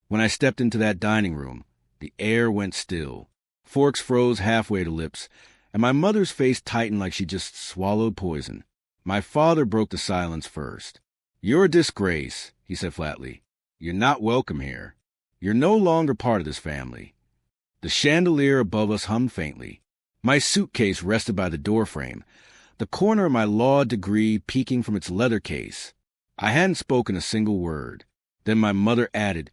When I stepped into that dining room, the air went still. Forks froze halfway to lips, and my mother's face tightened like she just swallowed poison. My father broke the silence first. "You're a disgrace," he said flatly. "You're not welcome here. You're no longer part of this family." The chandelier above us hummed faintly. My suitcase rested by the doorframe, the corner of my law degree peeking from its leather case. I hadn't spoken a single word. Then my mother added,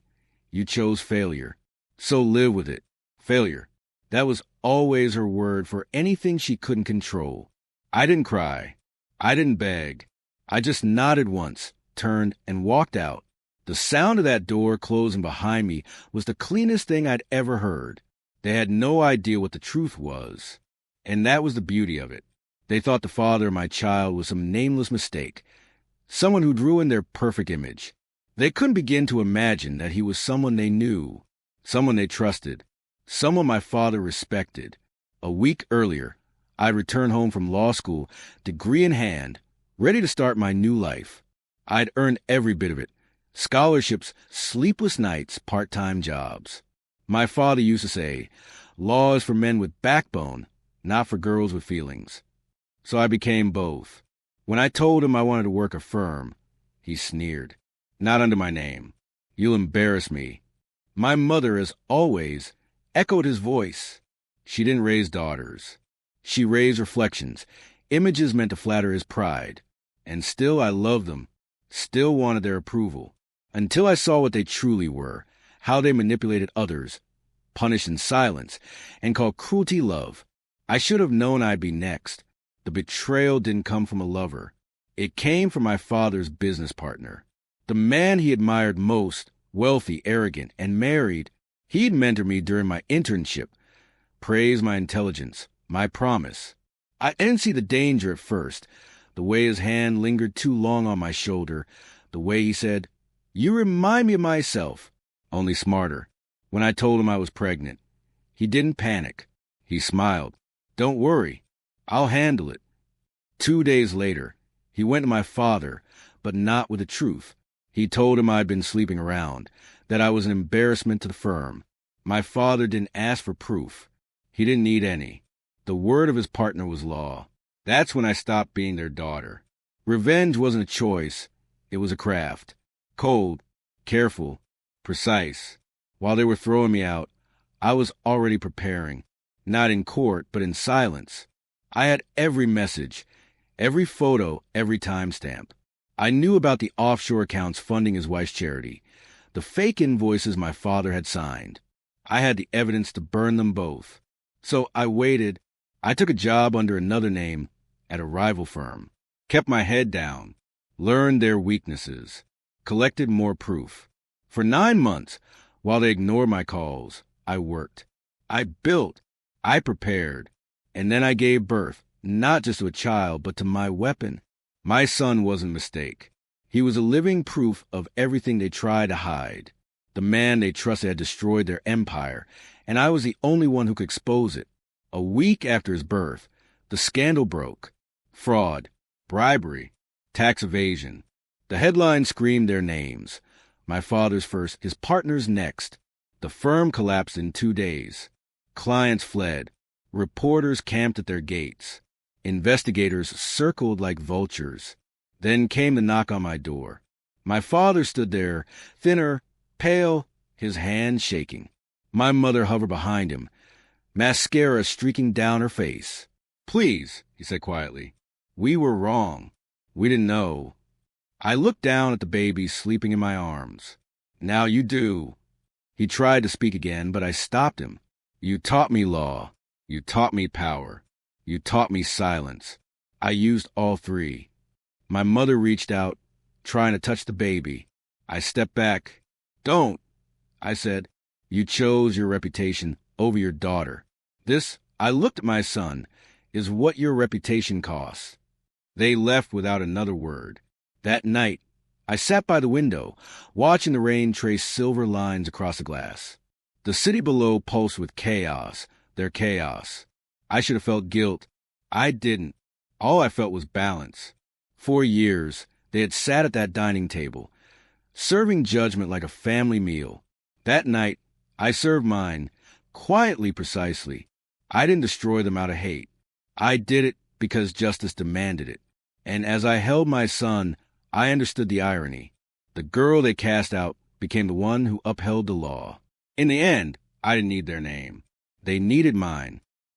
"You chose failure, so live with it." Failure. That was always her word for anything she couldn't control. I didn't cry. I didn't beg. I just nodded once, turned, and walked out. The sound of that door closing behind me was the cleanest thing I'd ever heard. They had no idea what the truth was. And that was the beauty of it. They thought the father of my child was some nameless mistake, someone who'd ruined their perfect image. They couldn't begin to imagine that he was someone they knew, someone they trusted, someone my father respected. A week earlier, I'd returned home from law school, degree in hand, ready to start my new life. I'd earned every bit of it. Scholarships, sleepless nights, part-time jobs. My father used to say, "Law is for men with backbone, not for girls with feelings." So I became both. When I told him I wanted to work a firm, he sneered. "Not under my name. You'll embarrass me." My mother, as always, echoed his voice. She didn't raise daughters. She raised reflections, images meant to flatter his pride. And still I loved them, still wanted their approval, until I saw what they truly were, how they manipulated others, punished in silence, and called cruelty love. I should have known I'd be next. The betrayal didn't come from a lover. It came from my father's business partner. The man he admired most, wealthy, arrogant, and married. He'd mentored me during my internship, praised my intelligence, my promise. I didn't see the danger at first, the way his hand lingered too long on my shoulder, the way he said, "You remind me of myself," only smarter. When I told him I was pregnant, he didn't panic. He smiled. "Don't worry. I'll handle it." 2 days later, he went to my father, but not with the truth. He told him I'd been sleeping around, that I was an embarrassment to the firm. My father didn't ask for proof. He didn't need any. The word of his partner was law. That's when I stopped being their daughter. Revenge wasn't a choice. It was a craft. Cold, careful, precise. While they were throwing me out, I was already preparing. Not in court, but in silence. I had every message, every photo, every timestamp. I knew about the offshore accounts funding his wife's charity, the fake invoices my father had signed. I had the evidence to burn them both. So I waited. I took a job under another name at a rival firm, kept my head down, learned their weaknesses, collected more proof. For 9 months, while they ignored my calls, I worked. I built. I prepared. And then I gave birth, not just to a child, but to my weapon. My son wasn't a mistake. He was a living proof of everything they tried to hide. The man they trusted had destroyed their empire, and I was the only one who could expose it. A week after his birth, the scandal broke. Fraud, bribery, tax evasion. The headlines screamed their names. My father's first, his partner's next. The firm collapsed in 2 days. Clients fled. Reporters camped at their gates. Investigators circled like vultures. Then came the knock on my door. My father stood there, thinner, pale, his hand shaking. My mother hovered behind him, mascara streaking down her face. "Please," he said quietly. "We were wrong. We didn't know." I looked down at the baby sleeping in my arms. "Now you do." He tried to speak again, but I stopped him. "You taught me law. You taught me power. You taught me silence. I used all three." My mother reached out, trying to touch the baby. I stepped back. "Don't," I said. "You chose your reputation over your daughter. This," I looked at my son, "is what your reputation costs." They left without another word. That night, I sat by the window, watching the rain trace silver lines across the glass. The city below pulsed with chaos, their chaos. I should have felt guilt. I didn't. All I felt was balance. For years, they had sat at that dining table, serving judgment like a family meal. That night, I served mine, quietly, precisely. I didn't destroy them out of hate. I did it because justice demanded it. And as I held my son, I understood the irony. The girl they cast out became the one who upheld the law. In the end, I didn't need their name. They needed mine.